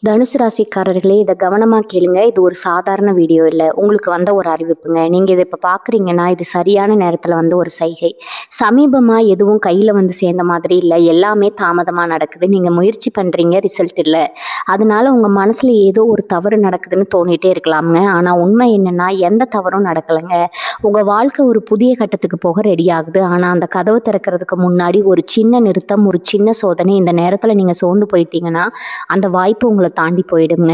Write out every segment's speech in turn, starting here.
தனுசு ராசிக்காரர்களே, இதை கவனமா கேளுங்க. இது ஒரு சாதாரண வீடியோ இல்ல. உங்களுக்கு வந்த ஒரு அறிவிப்புங்க. நீங்க இதை இப்ப பார்க்குறீங்கன்னா, இது சரியான நேரத்துல வந்த ஒரு சைகை. சமீபமா எதுவும் கையில வந்து சேர்ந்த மாதிரி இல்ல. எல்லாமே தாமதமா நடக்குது. நீங்க முயற்சி பண்றீங்க, ரிசல்ட் இல்ல. அதனால உங்க மனசுல ஏதோ ஒரு தவறு நடக்குதுன்னு தோணிட்டே இருக்கலாம்ங்க. ஆனா உண்மை என்னன்னா, எந்த தவறும் நடக்கலைங்க. உங்க வாழ்க்கை ஒரு புதிய கட்டத்துக்கு போக ரெடி ஆகுது. ஆனா அந்த கதவு திறக்கிறதுக்கு முன்னாடி ஒரு சின்ன நிறுத்தம், ஒரு சின்ன சோதனை. இந்த நேரத்துல நீங்க சோர்ந்து போயிட்டீங்கன்னா, அந்த வாய்ப்பு உங்கள தாண்டி போயிடுங்க.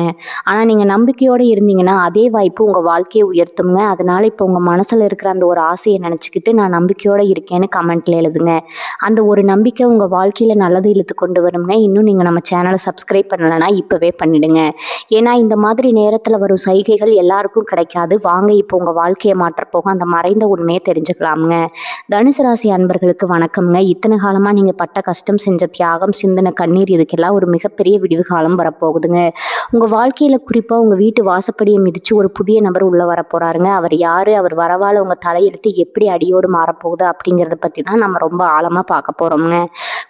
ஆனா நீங்க நம்பிக்கையோட இருந்தீங்கன்னா, அதே வாய்ப்பு உங்க வாழ்க்கைய உயர்த்துங்க. அதனால இப்போ உங்க மனசுல இருக்கிற அந்த ஒரு ஆசைய நினைச்சுக்கிட்டு, நான் நம்பிக்கையோட இருக்கேன்னு கமெண்ட்ல எழுதுங்க. அந்த ஒரு நம்பிக்கை உங்க வாழ்க்கையில நல்லது இழுத்து கொண்டு வருங்க. இன்னும் நீங்க நம்ம சேனல சப்ஸ்கிரைப் பண்ணலன்னா இப்பவே பண்ணிடுங்க. ஏன்னா இந்த மாதிரி நேரத்துல வரும் சைகைகள் எல்லாருக்கும் கிடைக்காது. வாங்க இப்போ உங்க வாழ்க்கைய மாற்றப் போக அந்த மறைந்த உண்மைய தெரிஞ்சுக்கலாம்ங்க. தனுசு ராசி அன்பர்களுக்கு வணக்கம்ங்க. இத்தனை காலமா நீங்க பட்ட கஷ்டம், செஞ்ச தியாகம், சிந்தின கண்ணீர் இதுக்கெல்லாம் ஒரு மிகப்பெரிய விடிவு காலம் வரப்போகுதுங்க. உங்க வாழ்க்கையில குறிப்பா உங்க வீட்டு வாசப்படியை மிதிச்சு ஒரு புதிய நபர் உள்ள வரப்போறாருங்க. அவர் யாரு? அவர் வரவால உங்க தலையெழுத்து எப்படி அடியோடு மாறப்போகுது அப்படிங்கிறத பத்தி தான் நம்ம ரொம்ப ஆழமா பார்க்க போறோம்ங்க.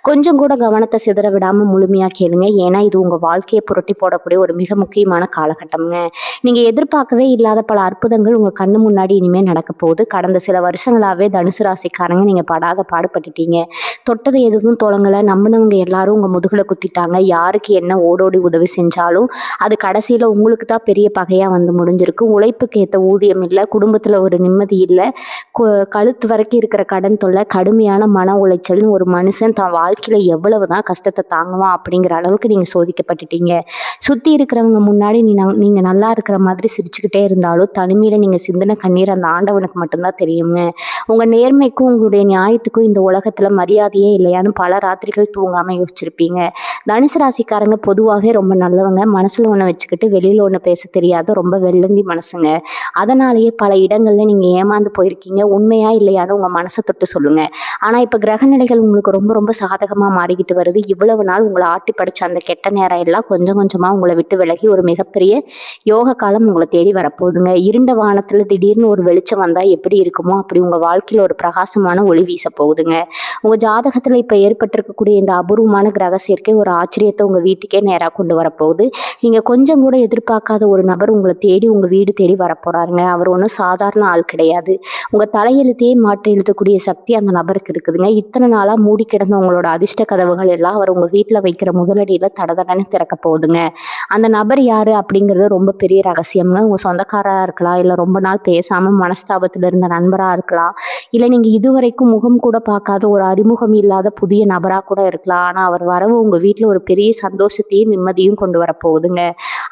கொஞ்சம் கூட கவனத்தை சிதற விடாம முழுமையா கேளுங்க. ஏன்னா இது உங்க வாழ்க்கையை புரட்டி போடக்கூடிய ஒரு மிக முக்கியமான காலகட்டம்ங்க. நீங்க எதிர்பார்க்கவே இல்லாத பல அற்புதங்கள் உங்க கண்ணு முன்னாடி இனிமே நடக்க போகுது. கடந்த சில வருஷங்களாவே தனுசு ராசிக்காரங்க நீங்க படாத பாடுபட்டுட்டீங்க. தொட்டது எதுவும் தொடங்கல. நம்பினவங்க எல்லாரும் உங்க முதுகுல குத்திட்டாங்க. யாருக்கு என்ன ஓடோடி உதவி செஞ்சாலும் அது கடைசியில உங்களுக்கு தான் பெரிய பகையா வந்து முடிஞ்சிருக்கு. உழைப்புக்கு ஏற்ற ஊதியம் இல்லை, குடும்பத்துல ஒரு நிம்மதி இல்லை, கழுத்து வரைக்கும் இருக்கிற கடன் தொல்லை, கடுமையான மன உளைச்சல்னு ஒரு மனுஷன் தான் வாழ்க்கையில எவ்வளவுதான் கஷ்டத்தை தாங்குவான் அப்படிங்கிற அளவுக்கு நீங்க சோதிக்கப்பட்டுட்டீங்க. சுத்தி இருக்கிறவங்க முன்னாடி நீங்க நல்லா இருக்கிற மாதிரி சிரிச்சுக்கிட்டே இருந்தாலும் தனிமையில நீங்க சிந்தின கண்ணீர் அந்த ஆண்டவனுக்கு மட்டும்தான் தெரியுங்க. உங்க நேர்மைக்கும் உங்களுடைய நியாயத்துக்கும் இந்த உலகத்துல மரியாதையே இல்லையான்னு பல ராத்திரிகள் தூங்காம யோசிச்சிருப்பீங்க. தனுசு ராசிக்காரங்க பொதுவாகவே ரொம்ப நல்லவங்க. மனசுல ஒண்ணு வச்சுக்கிட்டு வெளியில ஒண்ணு பேச தெரியாத ரொம்ப வெள்ளந்தி மனசுங்க. அதனாலேயே பல இடங்கள்ல நீங்க ஏமாந்து போயிருக்கீங்க. உண்மையா இல்லையான்னு உங்க மனசை தொட்டு சொல்லுங்க. ஆனா இப்ப கிரகநிலைகள் உங்களுக்கு ரொம்ப ரொம்ப சாதகமா மாறிக்கிட்டு வருது. இவ்வளவு நாள் உங்களை ஆட்டி படைச்ச அந்த கெட்ட நேரம் எல்லாம் கொஞ்சம் கொஞ்சமா உங்களை விட்டு விலகி ஒரு மிகப்பெரிய யோக காலம் உங்களை தேடி வரப்போகுதுங்க. இருண்ட வானத்துல திடீர்னு ஒரு வெளிச்சம் வந்தா எப்படி இருக்குமோ அப்படி உங்க வாழ்க்கையில ஒரு பிரகாசமான ஒளி வீச போகுதுங்க. உங்க ஜாதகத்துல இப்ப ஏற்பட்டிருக்கக்கூடிய இந்த அபூர்வமான கிரக சேர்க்கை ஒரு ஆச்சரியத்தை உங்க வீட்டுக்கே நேரா கொண்டு வரப்போகுது. நீங்க கொஞ்சம் கூட எதிர்பார்க்காத ஒரு நபர் உங்களை தேடி உங்க வீடு தேடி வரப்போறாருங்க. அவர் ஒன்றும் சாதாரண ஆள் கிடையாது. உங்க தலையெழுத்தையே மாற்றி எழுதக்கூடிய சக்தி அந்த நபருக்கு இருக்குதுங்க. இத்தனை நாளா மூடி கிடந்த உங்களோட அதிர்ஷ்ட கதவுகள் எல்லாம் அவர் உங்க வீட்டுல வைக்கிற முதலடியில தடதடன்னு திறக்க போகுதுங்க. அந்த நபர் யாரு அப்படிங்கிறது ரொம்ப பெரிய ரகசியம்ங்க. உங்க சொந்தக்காரா இருக்கலாம், இல்ல ரொம்ப நாள் பேசாம மனஸ்தாபத்துல இருந்த நண்பரா இருக்கலாம், இல்ல நீங்க இதுவரைக்கும் முகம் கூட பார்க்காத ஒரு அறிமுகம் இல்லாத புதிய நபரா கூட இருக்கலாம். ஆனா அவர் வரவு உங்க வீட்டுல ஒரு பெரிய சந்தோஷத்தையும் நிம்மதியும் கொண்டு வர போகுதுங்க.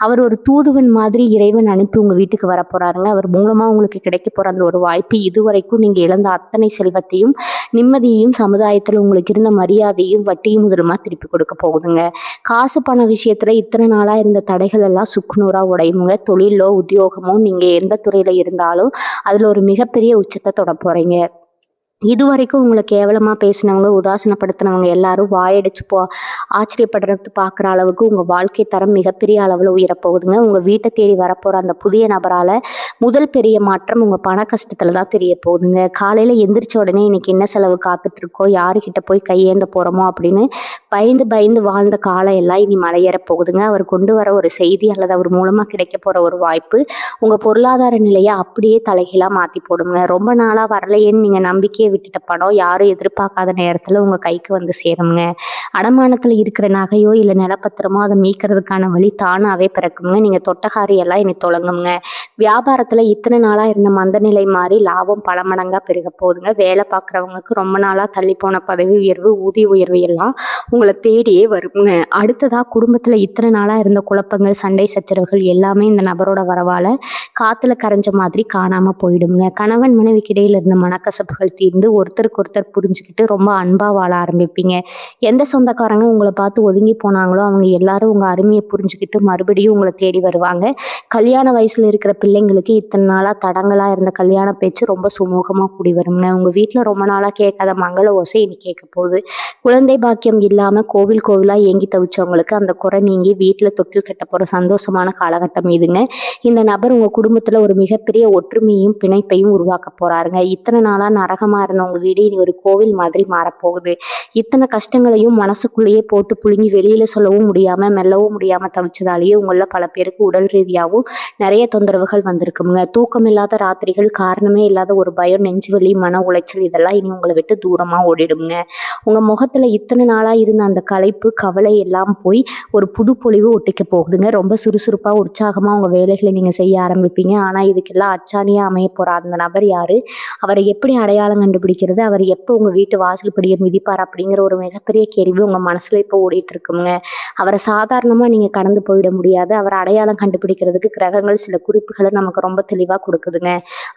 அவர் ஒரு தூதுவன் மாதிரி இறைவன் அனுப்பி உங்க வீட்டுக்கு வர போறாருங்க. அவர் மூலமா உங்களுக்கு கிடைக்க போற அந்த ஒரு வாய்ப்பு இதுவரைக்கும் நீங்க இழந்த அத்தனை செல்வத்தையும், நிம்மதியையும், சமுதாயத்துல உங்களுக்கு இருந்த மரியாதையும் வட்டியும் முதலுமா திருப்பி கொடுக்க போகுதுங்க. காசு பண விஷயத்துல இத்தனை நாளா இருந்த தடைகள் எல்லாம் சுக்குநூறா உடையுங்க. தொழிலோ உத்தியோகமோ நீங்க எந்த துறையில இருந்தாலும் அதுல ஒரு மிகப்பெரிய உச்சத்தை தொட போறீங்க. இதுவரைக்கும் உங்களை கேவலமா பேசினவங்க, உதாசனப்படுத்தினவங்க எல்லாரும் வாயடிச்சு ஆச்சரியப்படுறது பார்க்குற அளவுக்கு உங்க வாழ்க்கை தரம் மிகப்பெரிய அளவில் உயரப்போகுதுங்க. உங்க வீட்டை தேடி வரப்போற அந்த புதிய நபரால முதல் பெரிய மாற்றம் உங்க பண கஷ்டத்துல தான் தெரிய போகுதுங்க. காலையில எந்திரிச்ச உடனே இன்னைக்கு என்ன செலவு காத்துட்டு இருக்கோ, யாருக்கிட்ட போய் கையேந்த போறோமோ அப்படின்னு பயந்து பயந்து வாழ்ந்த காலம் எல்லாம் இனி மலையேற போகுதுங்க. அவர் கொண்டு வர ஒரு செய்தி அல்லது அவர் மூலமா கிடைக்க போற ஒரு வாய்ப்பு உங்க பொருளாதார நிலையை அப்படியே தலைகீழா மாத்தி போடுங்க. ரொம்ப நாளா வரலையேன்னு நீங்க நம்பிக்கையை விட்டுட்ட பணம் யாரும் எதிர்பார்க்காத நேரத்துல உங்க கைக்கு வந்து சேருங்க. அடமானத்துல இருக்கிற நகையோ இல்ல நிலப்பத்திரமோ அதை மீட்கிறதுக்கான வழி தானாவே பிறக்குங்க. நீங்க தொட்டகாரி எல்லாம் இனி தொடங்குங்க. வியாபாரத்துல இத்தனை நாளா இருந்த மந்த நிலை மாறி லாபம் பல மடங்கா பெருக போகுதுங்க. வேலை பார்க்குறவங்களுக்கு ரொம்ப நாளா தள்ளி போன பதவி உயர்வு, ஊதிய உயர்வு எல்லாம் உங்களை தேடியே வருங்க. அடுத்ததா குடும்பத்துல இத்தனை நாளா இருந்த குழப்பங்கள், சண்டை சச்சரவுகள் எல்லாமே இந்த நபரோட வரவால காத்துல கரைஞ்ச மாதிரி காணாம போயிடுங்க. கணவன் மனைவிக்கு இடையில இருந்த மனக்கசப்புகள் தீர்ந்து ஒருத்தருக்கு ஒருத்தர் புரிஞ்சுக்கிட்டு ரொம்ப அன்பா வாழ ஆரம்பிப்பீங்க. எந்த சொந்தக்காரங்க உங்களை பார்த்து ஒதுங்கி போனாங்களோ அவங்க எல்லாரும் உங்க அருமையை புரிஞ்சுக்கிட்டு மறுபடியும் உங்களை தேடி வருவாங்க. கல்யாண வயசுல இருக்கிற பிள்ளைங்களுக்கு இத்தனை நாளாக தடங்களாக இருந்த கல்யாண பேச்சு ரொம்ப சுமூகமாக கூடி வருங்க. உங்கள் வீட்டில் ரொம்ப நாளாக கேட்காத மங்கள ஓசை இனி கேட்க போகுது. குழந்தை பாக்கியம் இல்லாமல் கோவில் கோவிலாக ஏங்கி தவிச்சவங்களுக்கு அந்த குறை நீங்கி வீட்டில் தொட்டில் கட்ட போகிற சந்தோஷமான காலகட்டம் இதுங்க. இந்த நபர் உங்கள் குடும்பத்தில் ஒரு மிகப்பெரிய ஒற்றுமையும் பிணைப்பையும் உருவாக்க போகிறாருங்க. இத்தனை நாளாக நரகமாக இருந்த உங்கள் வீடு இனி ஒரு கோவில் மாதிரி மாறப்போகுது. இத்தனை கஷ்டங்களையும் மனசுக்குள்ளேயே போட்டு புழுங்கி வெளியில் சொல்லவும் முடியாமல் மெல்லவும் முடியாமல் தவிச்சதாலேயே உங்களில் பல பேருக்கு உடல் ரீதியாகவும் நிறைய தொந்தரவுகள் வந்திருக்குங்க. தூக்கமில்லாத ராத்திரிகள், காரணமே இல்லாத ஒரு பயம், நெஞ்சுவலி, மன உளைச்சல் இதெல்லாம் இனி உங்களை விட்டு தூரமாக ஓடிடுங்க. உங்கள் முகத்தில் இத்தனை நாளாக இருந்த அந்த களைப்பு, கவலை எல்லாம் போய் ஒரு புது பொலிவு ஒட்டிக்க போகுதுங்க. ரொம்ப சுறுசுறுப்பாக, உற்சாகமாக உங்கள் வேலைகளை நீங்கள் செய்ய ஆரம்பிப்பீங்க. ஆனால் இதுக்கெல்லாம் அச்சாணியாக அமைய போகிற அந்த நபர் யார், அவரை எப்படி அடையாளம் கண்டுபிடிக்கிறது, அவர் எப்போ உங்கள் வீட்டு வாசல் படியை மிதிப்பார் அப்படிங்கிற ஒரு மிகப்பெரிய கேள்வி உங்கள் மனசில் இப்போ ஓடிட்டு இருக்குங்க. அவரை சாதாரணமாக நீங்கள் கடந்து போயிட முடியாது. அவரை அடையாளம் கண்டுபிடிக்கிறதுக்கு கிரகங்கள் சில குறிப்புகளை நமக்கு ரொம்ப தெளிவாக கொடுக்குதுங்க.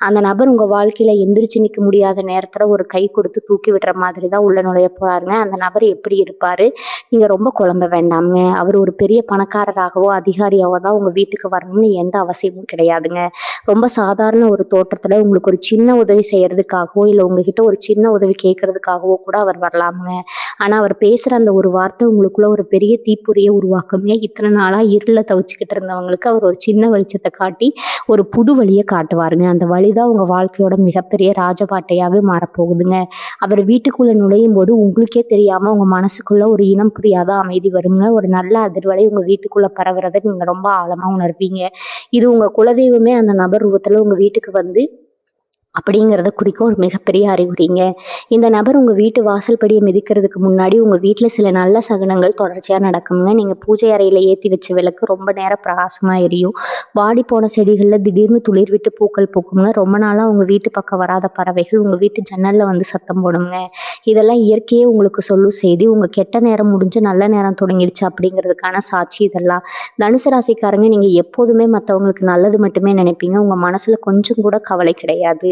அந்த நபர் உங்கள் வாழ்க்கையில் எந்திரிச்சு நிற்க முடியாத நேரத்தில் ஒரு கை கொடுத்து தூக்கி விடுற மாதிரி தான் உள்ள நுழைய போகிறாருங்க. அந்த நபர் எப்படி இருப்பார், நீங்கள் ரொம்ப குழம்ப வேண்டாமுங்க. அவர் ஒரு பெரிய பணக்காரராகவோ அதிகாரியாவோ தான் உங்கள் வீட்டுக்கு வரணும்னு எந்த அவசியமும் கிடையாதுங்க. ரொம்ப சாதாரண ஒரு தோற்றத்தில் உங்களுக்கு ஒரு சின்ன உதவி செய்கிறதுக்காகவோ இல்லை உங்ககிட்ட ஒரு சின்ன உதவி கேட்கறதுக்காகவோ கூட அவர் வரலாமுங்க. ஆனால் அவர் பேசுகிற அந்த ஒரு வார்த்தை உங்களுக்குள்ள ஒரு பெரிய தீப்பொறியை உருவாக்குங்க. இத்தனை நாளாக இருளில் தவிச்சுக்கிட்டு இருந்தவங்களுக்கு அவர் ஒரு சின்ன வெளிச்சத்தை காட்டி ஒரு புது வழியை காட்டுவாருங்க. அந்த வழி தான் உங்கள் வாழ்க்கையோட மிகப்பெரிய ராஜபாட்டையாகவே மாறப்போகுதுங்க. அவர் வீட்டுக்குள்ளே நுழையும் போது உங்களுக்கே தெரியாமல் உங்கள் மனசுக்குள்ளே ஒரு இனம் புரியாத அமைதி வருங்க. ஒரு நல்ல அதிர்வலை உங்கள் வீட்டுக்குள்ளே பரவுறதை நீங்கள் ரொம்ப ஆழமாக உணர்வீங்க. இது உங்கள் குலதெய்வமே அந்த நபர் ரூபத்தில் உங்கள் வீட்டுக்கு வந்து அப்படிங்கிறத குறிக்கும் ஒரு மிகப்பெரிய அறிகுறிங்க. இந்த நபர் உங்கள் வீட்டு வாசல் படியை மிதிக்கிறதுக்கு முன்னாடி உங்கள் வீட்டில் சில நல்ல சகுனங்கள் தொடர்ச்சியாக நடக்குங்க. நீங்கள் பூஜை அறையில் ஏற்றி வச்ச விளக்கு ரொம்ப நேரம் பிரகாசமாக எரியும். வாடி போன செடிகளில் திடீர்னு துளிர் விட்டு பூக்கள் பூக்குங்க. ரொம்ப நாளாக உங்கள் வீட்டு பக்கம் வராத பறவைகள் உங்கள் வீட்டு ஜன்னலில் வந்து சத்தம் போடுங்க. இதெல்லாம் இயற்கையே உங்களுக்கு சொல்லும் செய்தி. உங்கள் கெட்ட நேரம் முடிஞ்சு நல்ல நேரம் தொடங்கிடுச்சு அப்படிங்கிறதுக்கான சாட்சி இதெல்லாம். தனுசு ராசிக்காரங்க, நீங்கள் எப்போதுமே மற்றவங்களுக்கு நல்லது மட்டுமே நினைப்பீங்க. உங்கள் மனசில் கொஞ்சம் கூட கவலை கிடையாது.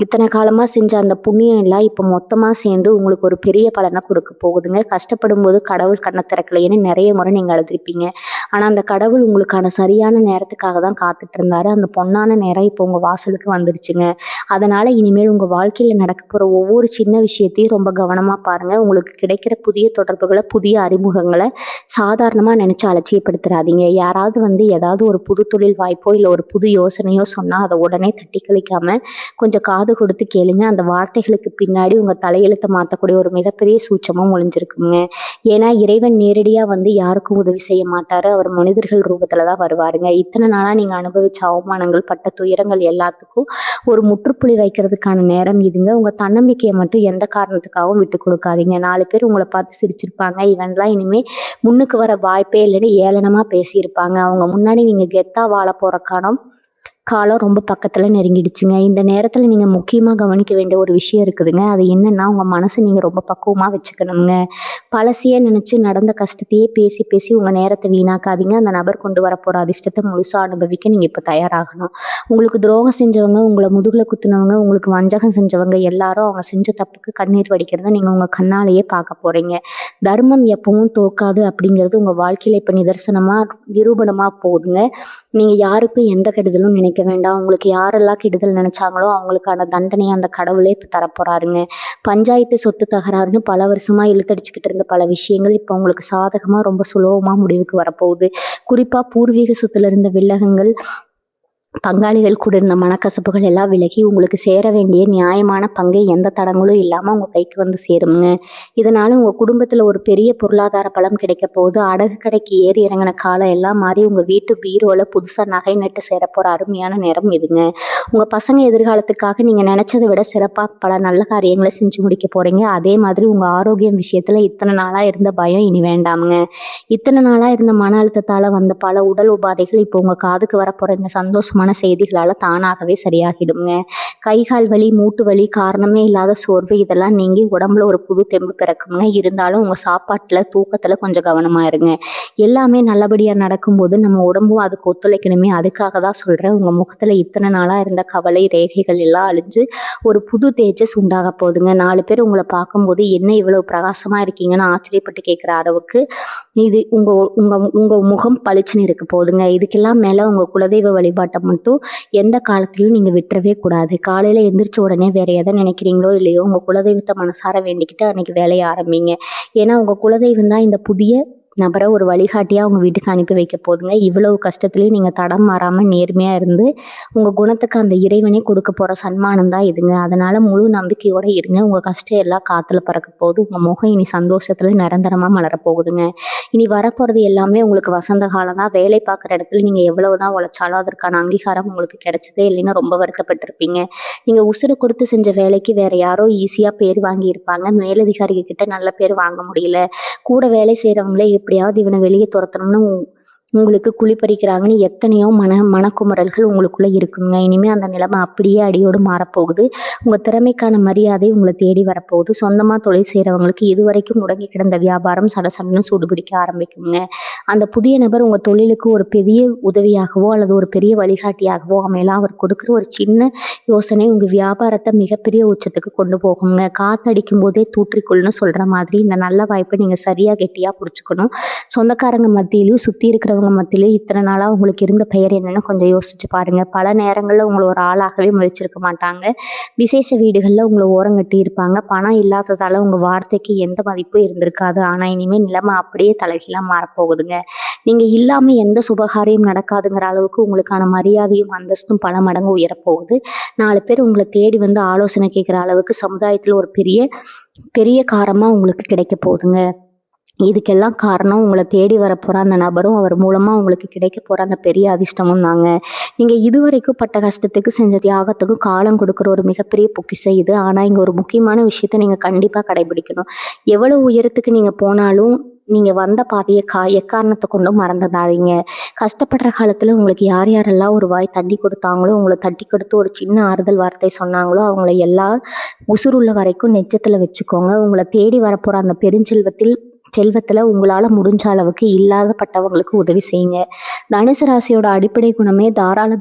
இத்தனை காலமாக செஞ்ச அந்த புண்ணியம் எல்லாம் இப்போ மொத்தமாக சேர்ந்து உங்களுக்கு ஒரு பெரிய பலனை கொடுக்க போகுதுங்க. கஷ்டப்படும் போது கடவுள் கண்ணை திறக்கலைன்னு நிறைய முறை நீங்கள் அழுதுருப்பீங்க. ஆனால் அந்த கடவுள் உங்களுக்கான சரியான நேரத்துக்காக தான் காத்துட்டு இருந்தாரு. அந்த பொன்னான நேரம் இப்போ உங்கள் வாசலுக்கு வந்துருச்சுங்க. அதனால் இனிமேல் உங்கள் வாழ்க்கையில் நடக்க போகிற ஒவ்வொரு சின்ன விஷயத்தையும் ரொம்ப கவனமாக பாருங்கள். உங்களுக்கு கிடைக்கிற புதிய தொடர்புகளை, புதிய அறிமுகங்களை சாதாரணமாக நினச்சி அலட்சியப்படுத்துறாதீங்க. யாராவது வந்து ஏதாவது ஒரு புது தொழில் வாய்ப்போ இல்லை ஒரு புது யோசனையோ சொன்னால் அதை உடனே தட்டி கழிக்காமல் கொஞ்சம் காது கொடுத்து கேளுங்க. அந்த வார்த்தைகளுக்கு பின்னாடி உங்கள் தலையெழுத்தை மாற்றக்கூடிய ஒரு மிகப்பெரிய சூட்சமும் ஒளிஞ்சிருக்குங்க. ஏன்னா இறைவன் நேரடியாக வந்து யாருக்கும் உதவி செய்ய மாட்டார். அவர் மனிதர்கள் ரூபத்தில் தான் வருவாருங்க. இத்தனை நாளாக நீங்கள் அனுபவிச்ச அவமானங்கள், பட்ட துயரங்கள் எல்லாத்துக்கும் ஒரு முற்றுப்புள்ளி வைக்கிறதுக்கான நேரம் இதுங்க. உங்கள் தன்னம்பிக்கையை மட்டும் எந்த காரணத்துக்காகவும் விட்டு கொடுக்காதீங்க. 4 பேர் உங்களை பார்த்து சிரிச்சிருப்பாங்க. இவன்லாம் இனிமேல் முன்னுக்கு வர வாய்ப்பே இல்லைன்னு ஏளனமாக பேசியிருப்பாங்க. அவங்க முன்னாடி நீங்கள் கெத்தாக வாழ போகிற காலம் ரொம்ப பக்கத்தில் நெருங்கிடுச்சுங்க. இந்த நேரத்தில் நீங்கள் முக்கியமாக கவனிக்க வேண்டிய ஒரு விஷயம் இருக்குதுங்க. அது என்னென்னா, உங்கள் மனசை நீங்கள் ரொம்ப பக்குவமாக வச்சுக்கணுங்க. பழசையே நினச்சி நடந்த கஷ்டத்தையே பேசி பேசி உங்கள் நேரத்தை வீணாக்காதீங்க. அந்த நபர் கொண்டு வர போகிற அதிர்ஷ்டத்தை முழுசாக அனுபவிக்க நீங்கள் இப்போ தயாராகணும். உங்களுக்கு துரோகம் செஞ்சவங்க, உங்களை முதுகில் குத்துனவங்க, உங்களுக்கு வஞ்சகம் செஞ்சவங்க எல்லாரும் அவங்க செஞ்ச தப்புக்கு கண்ணீர் வடிக்கிறத நீங்கள் உங்கள் கண்ணாலேயே பார்க்க போகிறீங்க. தர்மம் எப்பவும் தோக்காது அப்படிங்கிறது உங்கள் வாழ்க்கையில் இப்போ நிரூபணமாக போகுதுங்க. நீங்கள் யாருக்கும் எந்த கெடுதலும் நினைக்க வேண்டாம். உங்களுக்கு யாரெல்லாம் கெடுதல் நினைச்சாங்களோ அவங்களுக்கான தண்டனையை அந்த கடவுளே இப்போ தரப்போறாருங்க. பஞ்சாயத்து, சொத்து தகராறுன்னு பல வருஷமாக இழுத்தடிச்சுக்கிட்டு இருந்த பல விஷயங்கள் இப்போ உங்களுக்கு சாதகமாக ரொம்ப சுலபமாக முடிவுக்கு வரப்போகுது. குறிப்பாக பூர்வீக சொத்துல இருந்த வில்லகங்கள், பங்காளிகள் கூட இருந்த மனக்கசப்புகள் எல்லாம் விலகி உங்களுக்கு சேர வேண்டிய நியாயமான பங்கை எந்த தடங்களும் இல்லாமல் உங்கள் கைக்கு வந்து சேருங்க. இதனால் உங்கள் குடும்பத்தில் ஒரு பெரிய பொருளாதார பலம் கிடைக்க போகுது. அடகு கடைக்கு ஏறி இறங்கின காலம் எல்லாம் மாறி உங்கள் வீட்டு பீரோவில் புதுசாக நகை நட்டு சேர போகிற அருமையான நேரம் இதுங்க. உங்கள் பசங்க எதிர்காலத்துக்காக நீங்கள் நினச்சதை விட சிறப்பாக பல நல்ல காரியங்களை செஞ்சு முடிக்க போகிறீங்க. அதே மாதிரி உங்கள் ஆரோக்கியம் விஷயத்தில் இத்தனை நாளாக இருந்த பயம் இனி வேண்டாமுங்க. இத்தனை நாளாக இருந்த மன அழுத்தத்தால் வந்த பல உடல் உபாதைகள் இப்போ உங்கள் காதுக்கு வரப்போகிற இந்த சந்தோஷமான செய்திகளால் தானாகவே சரியாகிடுங்க. கைகால் வலி, மூட்டு வலி, காரணமே இல்லாத சோர்வு இதெல்லாம் நீங்கி உடம்புல ஒரு புது தெம்பு பிறக்குங்க. இருந்தாலும் உங்கள் சாப்பாட்டில், தூக்கத்தில் கொஞ்சம் கவனமாக இருங்க. எல்லாமே நல்லபடியாக நடக்கும்போது நம்ம உடம்பும் அதுக்கு ஒத்துழைக்கணுமே, அதுக்காக தான் சொல்கிறேன். உங்கள் முகத்தில் இத்தனை நாளாக இருந்த கவலை ரேகைகள் எல்லாம் அழிஞ்சு ஒரு புது தேஜஸ் உண்டாக போகுதுங்க. 4 பேர் உங்களை பார்க்கும்போது என்ன இவ்வளோ பிரகாசமாக இருக்கீங்கன்னு ஆச்சரியப்பட்டு கேட்குற அளவுக்கு இது உங்க உங்க உங்க முகம் பளிச்சுன்னு இருக்க போகுதுங்க. இதுக்கெல்லாம் மேல உங்க குலதெய்வ வழிபாட்டை மட்டும் எந்த காலத்திலயும் நீங்க விட்டுறவே கூடாது. காலையில எந்திரிச்ச உடனே வேற எதை நினைக்கிறீங்களோ இல்லையோ, உங்க குலதெய்வத்தை மனசார வேண்டிக்கிட்டு அன்னைக்கு வேலையை ஆரம்பிங்க. ஏன்னா உங்க குலதெய்வம் தான் இந்த புதிய நபரை ஒரு வழிகாட்டியா உங்க வீட்டுக்கு அனுப்பி வைக்க போதுங்க. இவ்வளவு கஷ்டத்துலயும் நீங்க தடம் மாறாம நேர்மையா இருந்து உங்க குணத்துக்கு அந்த இறைவனே கொடுக்க போற சன்மானம் தான் இதுங்க. அதனால முழு நம்பிக்கையோட இருங்க. உங்க கஷ்டம் எல்லாம் காத்துல பறக்க போகுது. உங்க முகம் இனி சந்தோஷத்துல நிரந்தரமா மலர போகுதுங்க. இனி வரப்போறது எல்லாமே உங்களுக்கு வசந்த காலம் தான். வேலை பார்க்குற இடத்துல நீங்க எவ்வளவுதான் உழைச்சாலும் அதற்கான அங்கீகாரம் உங்களுக்கு கிடைச்சதே இல்லைன்னா ரொம்ப வருத்தப்பட்டிருப்பீங்க. நீங்க உசுறு கொடுத்து செஞ்ச வேலைக்கு வேற யாரோ ஈஸியா பேர் வாங்கி இருப்பாங்க. மேலதிகாரிகள் கிட்ட நல்ல பேர் வாங்க முடியல. கூட வேலை செய்யறவங்களே எப்படியாவது இவனை வெளியே துரத்தணும்னு உங்களுக்கு குழிப்பறிக்கிறாங்கன்னு எத்தனையோ மனக்குமுறல்கள் உங்களுக்குள்ள இருக்குங்க. இனிமே அந்த நிலைமை அப்படியே அடியோடு மாறப்போகுது. உங்க திறமைக்கான மரியாதை உங்களை தேடி வரப்போகுது. சொந்தமா தொழில் செய்யறவங்களுக்கு இதுவரைக்கும் முடங்கி கிடந்த வியாபாரம் சடசடன்னு சூடுபிடிக்க ஆரம்பிக்குங்க. அந்த புதிய நபர் உங்க தொழிலுக்கு ஒரு பெரிய உதவியாகவோ அல்லது ஒரு பெரிய வழிகாட்டியாகவோ அமையலாம். அவர் கொடுக்குற ஒரு சின்ன யோசனை உங்க வியாபாரத்தை மிகப்பெரிய உச்சத்துக்கு கொண்டு போகுங்க. காத்தடிக்கும் போதே தூற்றிக்கொள்னு சொல்ற மாதிரி இந்த நல்ல வாய்ப்பை நீங்க சரியா கெட்டியா பிடிச்சுக்கணும். சொந்தக்காரங்க மத்தியிலையும் சுத்தி இருக்கிறவங்க மத்தியிலையும் இத்தனை நாளா உங்களுக்கு இருந்த பெயர் என்னன்னு கொஞ்சம் யோசிச்சு பாருங்க. பல நேரங்கள்ல உங்களை ஒரு ஆளாகவே மதிச்சிருக்க மாட்டாங்க. விசேஷ வீடுகள்ல உங்களை ஓரங்கட்டி இருப்பாங்க. பணம் இல்லாததால உங்க வார்த்தைக்கு எந்த மதிப்பும் இருந்திருக்காது. ஆனா இனிமே நிலைமை அப்படியே தலைகீழா மாறப்போகுதுங்க. நீங்க இல்லாம எந்த சுபகாரியம் நடக்காதுங்கிற அளவுக்கு உங்களுக்கான மரியாதையும் அந்தஸ்தும் பல மடங்கு உயரப்போகுது. 4 பேர் உங்களை தேடி வந்து ஆலோசனை கேட்குற அளவுக்கு சமுதாயத்துல ஒரு பெரிய பெரிய காரமா உங்களுக்கு கிடைக்க போகுதுங்க. இதுக்கெல்லாம் காரணம் உங்களை தேடி வரப்போற அந்த நபரும் அவர் மூலமா உங்களுக்கு கிடைக்க போற அந்த பெரிய அதிர்ஷ்டமும் தாங்க. நீங்க இதுவரைக்கும் பட்ட கஷ்டத்துக்கு செஞ்ச தியாகத்துக்கும் காலம் கொடுக்குற ஒரு மிகப்பெரிய பொக்கிஷம் இது. ஆனா இங்க ஒரு முக்கியமான விஷயத்த நீங்க கண்டிப்பா கடைபிடிக்கணும். எவ்வளவு உயரத்துக்கு நீங்க போனாலும் நீங்க வந்த பாதையை எக்காரணத்தை கொண்டும் மறந்துடாதீங்க. கஷ்டப்படுற காலத்துல உங்களுக்கு யார் யாரெல்லாம் ஒரு வாய் தட்டி கொடுத்தாங்களோ, உங்களை தட்டி கொடுத்து ஒரு சின்ன ஆறுதல் வார்த்தை சொன்னாங்களோ, அவங்கள எல்லாம் உசுருள்ள வரைக்கும் நெச்சத்துல வச்சுக்கோங்க. உங்களை தேடி வரப்போற அந்த செல்வத்துல உங்களால முடிஞ்ச அளவுக்கு இல்லாதப்பட்டவங்களுக்கு உதவி செய்யுங்க. தனுசு ராசியோட அடிப்படை குணமே தாராளமா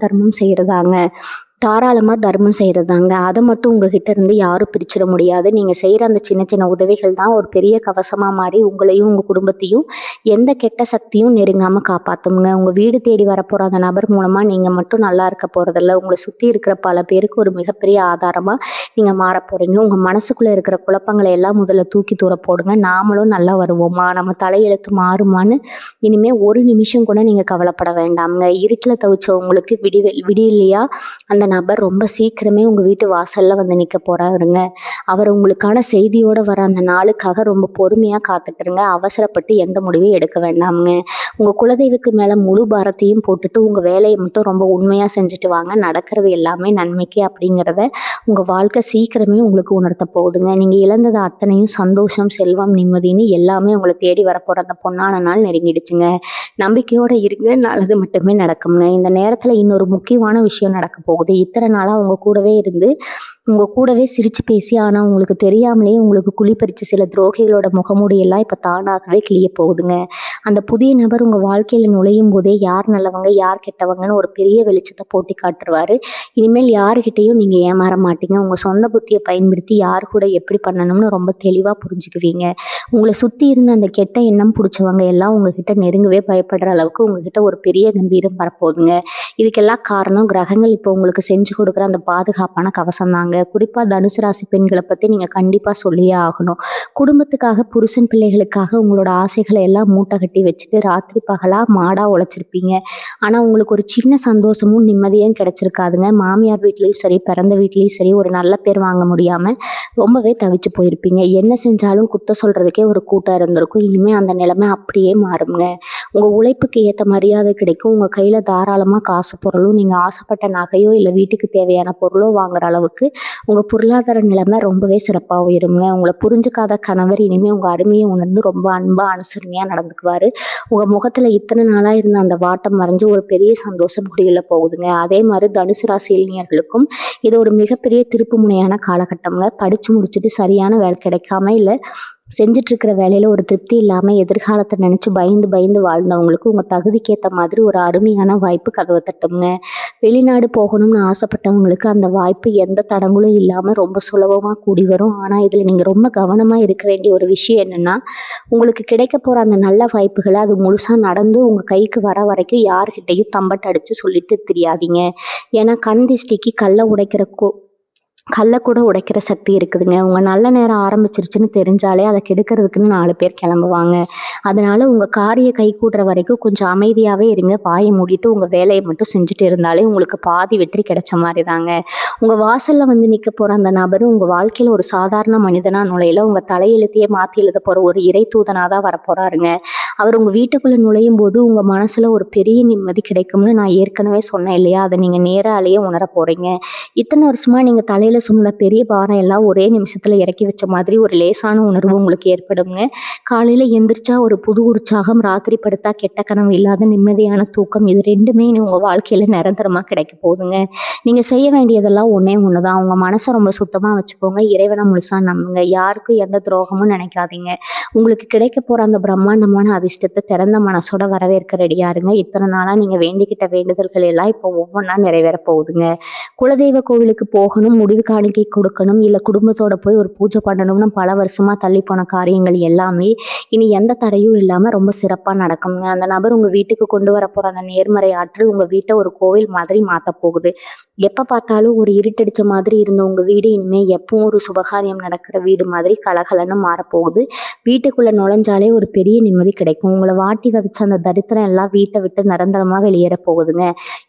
தர்மம் செய்யறதாங்க. அதை மட்டும் உங்ககிட்ட இருந்து யாரும் பிரிச்சிட முடியாது. நீங்க செய்யற அந்த சின்ன சின்ன உதவிகள் தான் ஒரு பெரிய கவசமா மாறி உங்களையும் உங்க குடும்பத்தையும் எந்த கெட்ட சக்தியும் நெருங்காம காப்பாத்துங்க. உங்க வீடு தேடி வரப்போற அந்த நபர் மூலமா நீங்க மட்டும் நல்லா இருக்க போறதில்ல, உங்களை சுத்தி இருக்கிற பல பேருக்கு ஒரு மிகப்பெரிய ஆதாரமா நீங்க மாற போறீங்க. உங்க மனசுக்குள்ள இருக்கிற குழப்பங்களை எல்லாம் முதல்ல தூக்கி தூர போடுங்க. நாமளும் நல்லா வருவோமா, நம்ம தலையெழுத்து மாறுமான்னு இனிமே ஒரு நிமிஷம் கூட நீங்க கவலைப்பட வேண்டாம்ங்க. இருட்டில் தவிச்சவங்களுக்கு விடியலையா அந்த நபர் ரொம்ப சீக்கிரமே உங்க வீட்டு வாசல்ல வந்து நிக்க போறாருங்க. அவர் உங்களுக்கான செய்தியோட வர அந்த நாளுக்காக ரொம்ப பொறுமையா காத்துட்டுருங்க. அவசரப்பட்டு எந்த முடிவையும் எடுக்க வேண்டாமுங்க. உங்க குலதெய்வத்து மேல முழு பாரத்தையும் போட்டுட்டு உங்க வேலையை மட்டும் ரொம்ப உண்மையா செஞ்சுட்டு வாங்க. நடக்கிறது எல்லாமே நன்மைக்கு அப்படிங்கிறத உங்க வாழ்க்கை சீக்கிரமே உங்களுக்கு உணர்த்த போகுதுங்க. நீங்க இழந்தது அத்தனையும் சந்தோஷம், செல்வம், நிம்மதின்னு எல்லாமே உங்களை தேடி வரப்போற அந்த பொன்னான நாள் நெருங்கிடுச்சுங்க. நம்பிக்கையோட இருங்க, நல்லது மட்டுமே நடக்குங்க. இந்த நேரத்துல இன்னொரு முக்கியமான விஷயம் நடக்க போகுது. இத்தனை நாளா உங்க கூடவே சிரிச்சு பேசி ஆனா உங்களுக்கு தெரியாமலே உங்களுக்கு குழிப்பறிச்சு சில துரோகிகளோட முகமூடியெல்லாம் இப்ப தானாகவே கிளிய போகுதுங்க. அந்த புதிய நபர் உங்க வாழ்க்கையில நுழையும் போதே யார் நல்லவங்க யார் கெட்டவங்கன்னு ஒரு பெரிய வெளிச்சத்தை போட்டி காட்டுருவாரு. இனிமேல் யாருகிட்டையும் நீங்க ஏமாற மாட்டீங்க. உங்க சொந்த புத்தியை பயன்படுத்தி யார் கூட எப்படி பண்ணணும்னு ரொம்ப தெளிவா புரிஞ்சுக்குவீங்க. உங்களை சுத்தி இருந்த அந்த கெட்ட எண்ணம் பிடிச்சவங்க எல்லாம் உங்ககிட்ட நெருங்கவே பயப்படுற அளவுக்கு உங்ககிட்ட ஒரு பெரிய கம்பீரம் வரப்போகுதுங்க. இதுக்கெல்லாம் காரணம் கிரகங்கள் இப்போ உங்களுக்கு செஞ்சு கொடுக்குற அந்த பாதுகாப்பான கவசம் தாங்க. குறிப்பா தனுசு ராசி பெண்களை பத்தி நீங்க கண்டிப்பா சொல்லியே ஆகணும். குடும்பத்துக்காக, புருஷன் பிள்ளைகளுக்காக உங்களோட ஆசைகளை எல்லாம் மூட்டை கட்டி வச்சுட்டு ராத்திரி பகலா மாடா உழைச்சிருப்பீங்க. ஆனா உங்களுக்கு ஒரு சின்ன சந்தோஷமும் நிம்மதியும் கிடைச்சிருக்காதுங்க. மாமியார் வீட்லயும் சரி, பிறந்த வீட்லயும் சரி ஒரு நல்ல பேர் வாங்க முடியாம ரொம்பவே தவிச்சு போயிருப்பீங்க. என்ன செஞ்சாலும் குத்த சொல்றதுக்கே ஒரு கூட்டம் இருந்திருக்கும். இனிமே அந்த நிலைமை அப்படியே மாறுங்க. உங்க உழைப்புக்கு ஏத்த மரியாதை கிடைக்கும். உங்க கையில தாராளமா காசு பொருளும், நீங்க ஆசைப்பட்ட நகையோ இல்ல வீட்டுக்கு தேவையான பொருளோ வாங்குற அளவுக்கு உங்க பொருளாதார நிலைமை ரொம்பவே சிறப்பா உயருங்க. உங்களை புரிஞ்சுக்காத கணவர் இனிமே உங்க அருமையை உணர்ந்து ரொம்ப அன்பா அனுசரணையா நடந்துக்குவாரு. உங்க முகத்துல இத்தனை நாளா இருந்த அந்த வாட்டம் மறைஞ்சு ஒரு பெரிய சந்தோஷம் குடியுள்ள போகுதுங்க. அதே மாதிரி தனுசு ராசி இளைஞர்களுக்கும் இது ஒரு மிகப்பெரிய திருப்பு முனையான காலகட்டம்ங்க. படிச்சு முடிச்சுட்டு சரியான வேலை கிடைக்காம இல்ல செஞ்சிட்ருக்கிற வேலையில் ஒரு திருப்தி இல்லாமல் எதிர்காலத்தை நினச்சி பயந்து பயந்து வாழ்ந்தவங்களுக்கு உங்கள் தகுதிக்கேற்ற மாதிரி ஒரு அருமையான வாய்ப்பு கதவை தட்டுங்க. வெளிநாடு போகணும்னு ஆசைப்பட்டவங்களுக்கு அந்த வாய்ப்பு எந்த தடங்களும் இல்லாமல் ரொம்ப சுலபமாக கூடி வரும். ஆனால் இதில் நீங்கள் ரொம்ப கவனமாக இருக்க வேண்டிய ஒரு விஷயம் என்னென்னா, உங்களுக்கு கிடைக்க போகிற அந்த நல்ல வாய்ப்புகளை அது முழுசாக நடந்து உங்கள் கைக்கு வர வரைக்கும் யார்கிட்டையும் தம்பட்டை அடித்து சொல்லிட்டு தெரியாதீங்க. ஏன்னா கண் திஷ்டிக்கு கல்லை கூட உடைக்கிற சக்தி இருக்குதுங்க. உங்கள் நல்ல நேரம் ஆரம்பிச்சிருச்சுன்னு தெரிஞ்சாலே அதை கெடுக்கிறதுக்குன்னு 4 பேர் கிளம்புவாங்க. அதனால உங்கள் காரிய கை கூடுற வரைக்கும் கொஞ்சம் அமைதியாகவே இருங்க. வாயை மூடிட்டு உங்கள் வேலையை மட்டும் செஞ்சுட்டு இருந்தாலே உங்களுக்கு பாதி வெற்றி கிடைச்ச மாதிரி தாங்க. உங்கள் வாசலில் வந்து நிற்க போகிற அந்த நபர் உங்கள் வாழ்க்கையில் ஒரு சாதாரண மனிதனாக நுழையில உங்கள் தலையெழுத்தையே மாற்றி எழுத போகிற ஒரு இறை தூதனாக தான் வரப்போகிறாருங்க. அவர் உங்கள் வீட்டுக்குள்ளே நுழையும் போது உங்கள் மனசில் ஒரு பெரிய நிம்மதி கிடைக்கும்னு நான் ஏற்கனவே சொன்னேன் இல்லையா? அதை நீங்கள் நேராலேயே உணர போகிறீங்க. இத்தனை வருஷமாக நீங்கள் தலையில் சுமந்த பெரிய பாரம் எல்லாம் ஒரே நிமிஷத்தில் இறக்கி வச்ச மாதிரி ஒரு லேசான உணர்வு உங்களுக்கு ஏற்படுங்க. காலையில் எந்திரிச்சா ஒரு புது உற்சாகம், ராத்திரி படுத்தா கெட்ட கனவு இல்லாத நிம்மதியான தூக்கம், இது ரெண்டுமே உங்கள் வாழ்க்கையில் நிரந்தரமாக கிடைக்க போகுதுங்க. நீங்கள் செய்ய வேண்டியதெல்லாம் ஒன்றே ஒன்று தான். உங்கள் மனசை ரொம்ப சுத்தமாக வச்சுக்கோங்க. இறைவனை முழுசாக நம்புங்க. யாருக்கும் எந்த துரோகமும் நினைக்காதீங்க. உங்களுக்கு கிடைக்க போகிற அந்த பிரம்மாண்டமான அதிர்ஷ்டத்தை திறந்த மனசோட வரவேற்க ரெடியாக இருங்க. இத்தனை நாளாக நீங்கள் வேண்டிக்கிட்ட வேண்டுதல்கள் எல்லாம் இப்போ ஒவ்வொன்றா நிறைவேற போகுதுங்க. குலதெய்வ கோவிலுக்கு போகணும், முடிவு காணிக்கை கொடுக்கணும், இல்லை குடும்பத்தோட போய் ஒரு பூஜை பண்ணணும்னு பல வருஷமாக தள்ளி போன காரியங்கள் எல்லாமே இனி எந்த தடையும் இல்லாமல் ரொம்ப சிறப்பாக நடக்குங்க. அந்த நபர் உங்கள் வீட்டுக்கு கொண்டு வர போகிற அந்த நேர்மறை ஆற்றல் உங்கள் வீட்டை ஒரு கோவில் மாதிரி மாற்ற போகுது. எப்போ பார்த்தாலும் ஒரு இருட்டடிச்ச மாதிரி இருந்த உங்கள் வீடு இனிமேல் எப்பவும் ஒரு சுபகாரியம் நடக்கிற வீடு மாதிரி கலகலன்னு மாறப்போகுது. வீட்டுக்குள்ளே நுழைஞ்சாலே ஒரு பெரிய நிம்மதி கிடைக்கும். உங்களை வாட்டி வதச்ச அந்த தரித்திரம் எல்லாம் வீட்டை விட்டு நிரந்தரமாக வெளியேற போகுதுங்க.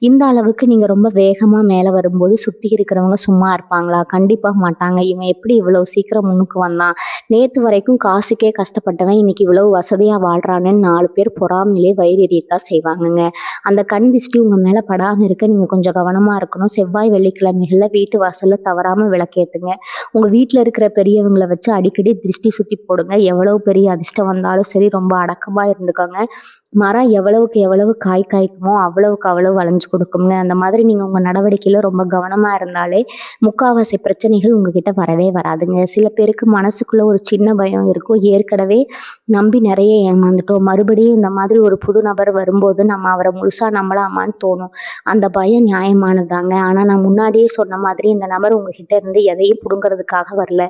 இந்த அளவுக்கு நீங்கள் ரொம்ப வேகமாக மேலே வரும்போது சுற்றி இருக்கிறவங்க சும்மா இருப்பாங்களா? கண்டிப்பாக மாட்டாங்க. இவன் எப்படி இவ்வளோ சீக்கிரம் முன்னுக்கு வந்தான், நேற்று வரைக்கும் காசுக்கே கஷ்டப்பட்டவன் இன்னைக்கு இவ்வளவு வசதியாக வாழ்கிறான்னு 4 பேர் பொறாமையிலே வயிறெறியத்தான் செய்வாங்கங்க. அந்த கண் திஷ்டி உங்கள் மேலே படாமல் இருக்க நீங்கள் கொஞ்சம் கவனமாக இருக்கணும். செவ்வாய் வெள்ளிக்கிழமைகளில் வீட்டு வாசலில் தவறாமல் விளக்கேற்றுங்க. உங்கள் வீட்டில் இருக்கிற பெரியவங்களை வச்சு அடிக்கடி திருஷ்டி சுற்றி போடுங்க. எவ்வளவு பெரிய அதிர்ஷ்டம் வந்தாலும் சரி, ரொம்ப அடக்கமாக இருந்துக்கோங்க. மரம் எவ்வளவுக்கு எவ்வளவு காய் காய்க்குமோ அவ்வளவுக்கு அவ்வளவு வளைஞ்சு கொடுக்குங்க. அந்த மாதிரி நீங்கள் உங்கள் நடவடிக்கையில் ரொம்ப கவனமாக இருந்தாலே முக்கால்வாசி பிரச்சனைகள் உங்ககிட்ட வரவே வராதுங்க. சில பேருக்கு மனசுக்குள்ளே ஒரு சின்ன பயம் இருக்கும். ஏற்கனவே நம்பி நிறைய ஏமாந்துட்டோம், மறுபடியும் இந்த மாதிரி ஒரு புது நபர் வரும்போது நம்ம அவரை முழுசாக நம்பலாமான்னு தோணும். அந்த பயம் நியாயமானதாங்க. ஆனால் நான் முன்னாடியே சொன்ன மாதிரி இந்த நபர் உங்ககிட்ட இருந்து எதையும் பிடுங்கிறதுக்காக வரல,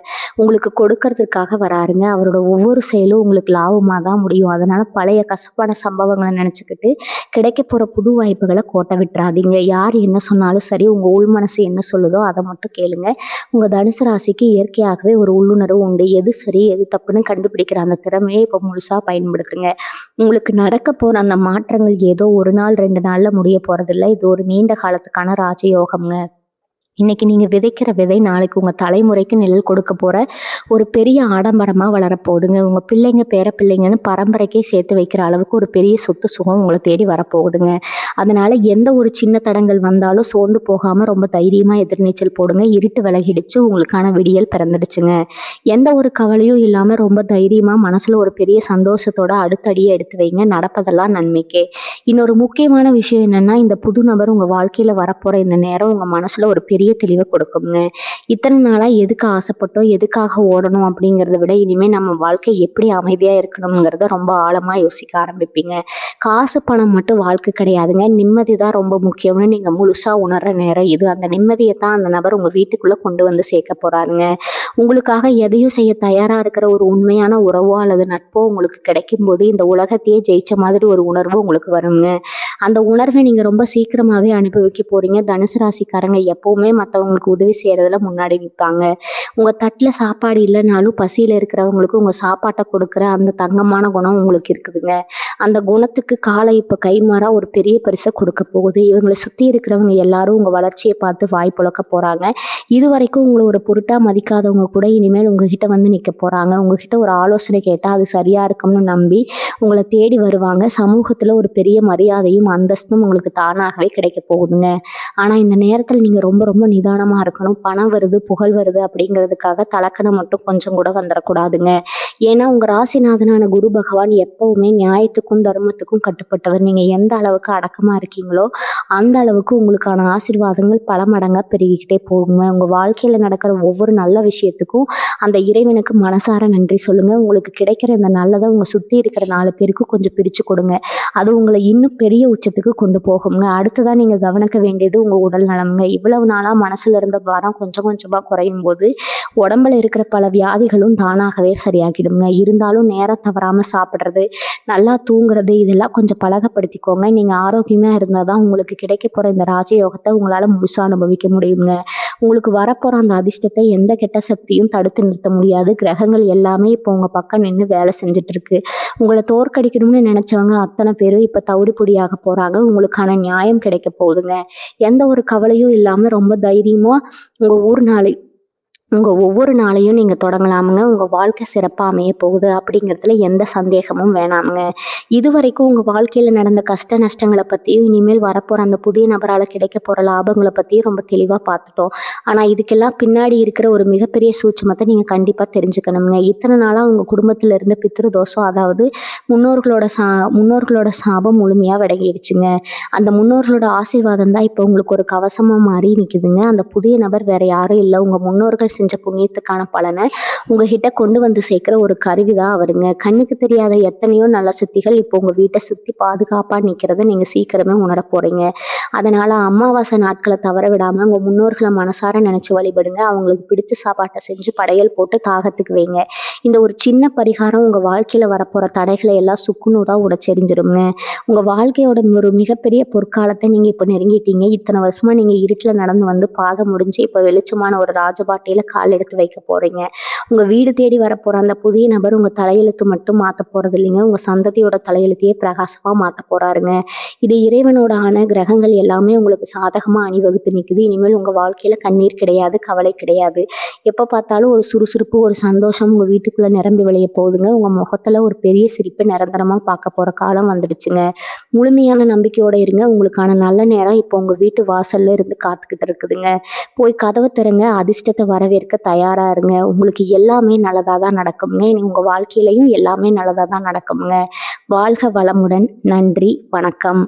உங்களுக்கு கொடுக்கறதுக்காக வராருங்க. அவரோட ஒவ்வொரு செயலும் உங்களுக்கு லாபமாக தான் முடியும். அதனால் பழைய கசப்பான சம்பவங்களை நினச்சிக்கிட்டு கிடைக்க போகிற புது வாய்ப்புகளை கோட்டை விட்டுறாதீங்க. யார் என்ன சொன்னாலும் சரி, உங்கள் உள் மனசு என்ன சொல்லுதோ அதை மட்டும் கேளுங்க. உங்கள் தனுசு ராசிக்கு இயற்கையாகவே ஒரு உள்ளுணர்வு உண்டு. எது சரி எது தப்புன்னு கண்டுபிடிக்கிற அந்த திறமையை இப்போ முழுசாக பயன்படுத்துங்க. உங்களுக்கு நடக்க போகிற அந்த மாற்றங்கள் ஏதோ ஒரு நாள் 2 நாளில் முடிய போகிறதில்ல. இது ஒரு நீண்ட காலத்துக்கான ராஜயோகம்ங்க. இன்னைக்கு நீங்கள் விதைக்கிற விதை நாளைக்கு உங்கள் தலைமுறைக்கு நிழல் கொடுக்க போகிற ஒரு பெரிய ஆடம்பரமாக வளரப்போகுதுங்க. உங்கள் பிள்ளைங்க பேர பிள்ளைங்கன்னு பரம்பரைக்கே சேர்த்து வைக்கிற அளவுக்கு ஒரு பெரிய சொத்து சுகம் உங்களை தேடி வரப்போகுதுங்க. அதனால் எந்த ஒரு சின்ன தடங்கள் வந்தாலும் சோர்ந்து போகாமல் ரொம்ப தைரியமாக எதிர்நீச்சல் போடுங்க. இருட்டு விலகிடுச்சு, உங்களுக்கான விடியல் பிறந்துடுச்சுங்க. எந்த ஒரு கவலையும் இல்லாமல் ரொம்ப தைரியமாக மனசில் ஒரு பெரிய சந்தோஷத்தோட அடுத்த அடியை எடுத்து வைங்க. நடப்பதெல்லாம் நன்மைக்கே. இன்னொரு முக்கியமான விஷயம் என்னென்னா, இந்த புது நபர் உங்கள் வாழ்க்கையில் வரப்போகிற இந்த நேரம் உங்கள் மனசில் ஒரு பெரிய தெளிவை கொடுக்குங்க. இத்தனை நாளாக எதுக்கு ஆசைப்பட்டோம், எதுக்காக ஓடணும் அப்படிங்கிறத விட இனிமேல் நம்ம வாழ்க்கை எப்படி அமைதியாக இருக்கணுங்கிறத ரொம்ப ஆழமாக யோசிக்க ஆரம்பிப்பீங்க. காசு பணம் மட்டும் வாழ்க்கை கிடையாதுங்க, நிம்மதி தான் ரொம்ப முக்கியம்னு நீங்கள் முழுசாக உணர்கிற நேரம் இது. அந்த நிம்மதியை தான் அந்த நபர் உங்கள் வீட்டுக்குள்ளே கொண்டு வந்து சேர்க்க போகிறாருங்க. உங்களுக்காக எதையும் செய்ய தயாராக இருக்கிற ஒரு உண்மையான உறவோ அல்லது நட்போ உங்களுக்கு கிடைக்கும்போது இந்த உலகத்தையே ஜெயிச்ச மாதிரி ஒரு உணர்வு உங்களுக்கு வருங்க. அந்த உணர்வை நீங்கள் ரொம்ப சீக்கிரமாகவே அனுபவிக்க போகிறீங்க. தனுசு ராசிக்காரங்க எப்போவுமே மற்றவங்களுக்கு உதவி செய்கிறதுல முன்னாடி நிற்பாங்க. உங்கள் தட்டில் சாப்பாடு இல்லைனாலும் பசியில் இருக்கிறவங்களுக்கு உங்கள் சாப்பாட்டை கொடுக்குற அந்த தங்கமான குணம் உங்களுக்கு இருக்குதுங்க. அந்த குணத்துக்கு காலை இப்போ கைமாறா ஒரு பெரிய பரிசை கொடுக்க போகுது. இவங்களை சுற்றி இருக்கிறவங்க எல்லாரும் உங்கள் வளர்ச்சியை பார்த்து வாய் புழக்க போகிறாங்க. இது வரைக்கும் உங்களை ஒரு பொருட்டாக மதிக்காதவங்க கூட இனிமேல் உங்ககிட்ட வந்து நிற்க போகிறாங்க. உங்ககிட்ட ஒரு ஆலோசனை கேட்டால் அது சரியாக இருக்கும்னு நம்பி உங்களை தேடி வருவாங்க. சமூகத்தில் ஒரு பெரிய மரியாதையும் அந்தஸ்தும் உங்களுக்கு தானாகவே கிடைக்க போகுதுங்க. ஆனால் இந்த நேரத்தில் நீங்கள் ரொம்ப ரொம்ப நிதானமாக இருக்கணும். பணம் வருது புகழ் வருது அப்படிங்கிறதுக்காக தலக்கணம் மட்டும் கொஞ்சம் கூட வந்துடக்கூடாதுங்க. ஏன்னா உங்கள் ராசிநாதனான குரு பகவான் எப்பவுமே நியாயத்துக்கும் தர்மத்துக்கும் கட்டுப்பட்டவர். நீங்கள் எந்த அளவுக்கு அடக்கமாக இருக்கீங்களோ அந்த அளவுக்கு உங்களுக்கான ஆசீர்வாதங்கள் பல மடங்கா பெருகிக்கிட்டே போகுங்க. உங்க வாழ்க்கையில நடக்கிற ஒவ்வொரு நல்ல விஷயத்துக்கும் அந்த இறைவனுக்கு மனசார நன்றி சொல்லுங்க. உங்களுக்கு கிடைக்கிற இந்த நல்லதை உங்க சுத்தி இருக்கிற 4 பேருக்கு கொஞ்சம் பிரிச்சு கொடுங்க. அது உங்களை இன்னும் பெரிய உச்சத்துக்கு கொண்டு போகுங்க. அடுத்ததா நீங்க கவனிக்க வேண்டியது உங்க உடல் நலம்ங்க. இவ்வளவு நாளா மனசுல இருந்த பாரம் கொஞ்சம் கொஞ்சமா குறையும் போது உடம்புல இருக்கிற பல வியாதிகளும் தானாகவே சரியாகிடுங்க. இருந்தாலும் நேரம் தவறாம சாப்பிடுறது, நல்லா தூங்குறது இதெல்லாம் கொஞ்சம் பழக்கப்படுத்திக்கோங்க. நீங்க ஆரோக்கியமா இருந்தால் தான் உங்களுக்கு கிடைக்க போற இந்த ராஜயோகத்தை உங்களால முழுசா அனுபவிக்க முடியுங்க. உங்களுக்கு வரப்போற அந்த அதிர்ஷ்டத்தை எந்த கெட்ட சக்தியும் தடுத்து நிறுத்த முடியாது. கிரகங்கள் எல்லாமே இப்போ உங்க பக்கம் நின்று வேலை செஞ்சுட்டு இருக்கு. உங்களை தோற்கடிக்கணும்னு நினைச்சவங்க அத்தனை பேரும் இப்ப தவிடு பொடியாக போறாங்க. உங்களுக்கான நியாயம் கிடைக்க போகுதுங்க. எந்த ஒரு கவலையும் இல்லாம ரொம்ப தைரியமா உங்க ஊர் நாளை உங்க ஒவ்வொரு நாளையும் நீங்க தொடங்கலாமுங்க. உங்க வாழ்க்கை சிறப்பா அமைய போகுது அப்படிங்கிறதுல எந்த சந்தேகமும் வேணாமுங்க. இதுவரைக்கும் உங்க வாழ்க்கையில நடந்த கஷ்ட நஷ்டங்கள பத்தியும், இனிமேல் வரப்போற அந்த புதிய நபரால கிடைக்க போற லாபங்கள பத்தியும் ரொம்ப தெளிவா பார்த்துட்டோம். ஆனா இதுக்கெல்லாம் பின்னாடி இருக்கிற ஒரு மிகப்பெரிய சூட்சுமத்த நீங்க கண்டிப்பா தெரிஞ்சுக்கணுங்க. இத்தனை நாளா உங்க குடும்பத்துல இருந்த பித்ரு தோஷம், அதாவது முன்னோர்களோட முன்னோர்களோட சாபம் முழுமையா விலகிடுச்சுங்க. அந்த முன்னோர்களோட ஆசீர்வாதம் தான் இப்போ உங்களுக்கு ஒரு கவசமா மாறி நிக்குதுங்க. அந்த புதிய நபர் வேற யாரும் இல்ல. உங்க முன்னோர்கள் செஞ்ச புண்ணியத்துக்கான பலனை உங்ககிட்ட கொண்டு வந்து சேர்க்கிற ஒரு கருவி தான் அவருங்க. கண்ணுக்கு தெரியாத எத்தனையோ நல்ல சக்திகள் இப்போ உங்க வீட்டை சுத்தி பாதுகாப்பா நிக்கிறத நீங்க சீக்கிரமே உணர போறீங்க. அதனால அமாவாசை நாட்களை தவற விடாம உங்க முன்னோர்களை மனசார நினைச்சு வழிபடுங்க. அவங்களுக்கு பிடிச்ச சாப்பாட்டை செஞ்சு படையல் போட்டு தாகத்துக்கு வைங்க. இந்த ஒரு சின்ன பரிகாரம் உங்க வாழ்க்கையில வரப்போற தடைகளை எல்லாம் சுக்குநூறா உடைச்செறிஞ்சிருங்க. உங்க வாழ்க்கையோட ஒரு மிகப்பெரிய பொற்காலத்தை நீங்க இப்ப நெருங்கிட்டீங்க. இத்தனை வருஷமா நீங்க இருட்டுல நடந்து வந்து பாதை முடிஞ்சு இப்ப வெளிச்சமான ஒரு ராஜபாட்டையில கால் எடுத்து வைக்க போறீங்க. உங்க வீடு தேடி வரப்போற அந்த புதிய நபர் உங்க தலையெழுத்து மட்டும் மாத்த போறது இல்லைங்க. உங்க சந்ததியோட தலையெழுத்தையே பிரகாசமா மாத்த போறாருங்க. இது இறைவனோட கிரகங்கள் எல்லாமே உங்களுக்கு சாதகமா அணிவகுத்து நிக்குது. இனிமேல் உங்க வாழ்க்கையில கண்ணீர் கிடையாது, கவலை கிடையாது. எப்ப பார்த்தாலும் ஒரு சுறுசுறுப்பு, ஒரு சந்தோஷம் உங்க வீட்டுக்குள்ள நிரம்பி வழிய போகுதுங்க. உங்க முகத்துல ஒரு பெரிய சிரிப்பு நிரந்தரமா பார்க்க போற காலம் வந்துடுச்சுங்க. முழுமையான நம்பிக்கையோட இருங்க. உங்களுக்கான நல்ல நேரம் இப்போ உங்க வீட்டு வாசல்ல இருந்து காத்துக்கிட்டு இருக்குதுங்க. போய் கதவை திறங்க. அதிர்ஷ்டத்தை வரவேற்க தயாரா இருங்க. உங்களுக்கு எல்லாமே நல்லதா தான் நடக்குங்க. இனி உங்க வாழ்க்கையிலையும் எல்லாமே நல்லதா தான் நடக்குங்க. வாழ்க வளமுடன். நன்றி. வணக்கம்.